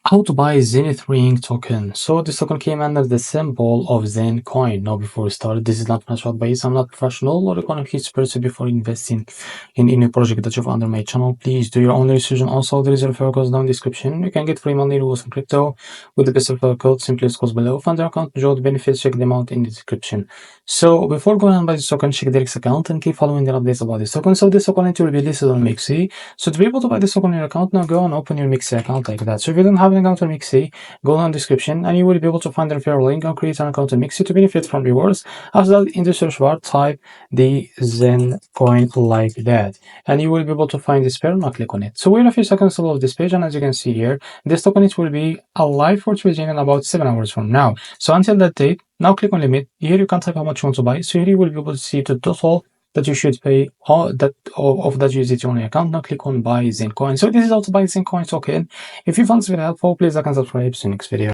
How to buy ZenithRing token. So this token came under the symbol of ZenCoin. Now before we start, this is not financial advice. I'm not professional or economic expert. So before investing in any project that you've under my channel, please do your own research. And also there is a referral code down in the description. You can get free money with some crypto with the best referral code. Simply scroll below. Find your account, enjoy the benefits, check them out in the description. So before going on by this token, check Derek's account and keep following the updates about this token. So this token will be listed on MEXC. So to be able to buy this token on your account, now go and open your MEXC account like that. So if you don't have an account on MEXC, go down the description and you will be able to find the referral link and create an account on MEXC to benefit from rewards. After that, in the search bar, type the Zen coin like that, and you will be able to find this pair. Now click on it. So we're in a few seconds to load this page, and as you can see here, this token it will be alive for trading in about 7 hours from now. So until that date, now click on limit. Here you can type how much you want to buy. So here you will be able to see the total that you should pay all that of that USDT on your account. Now click on buy ZenCoin. So this is how to buy ZenCoin token. If you found this video helpful, please like and subscribe. See you next video.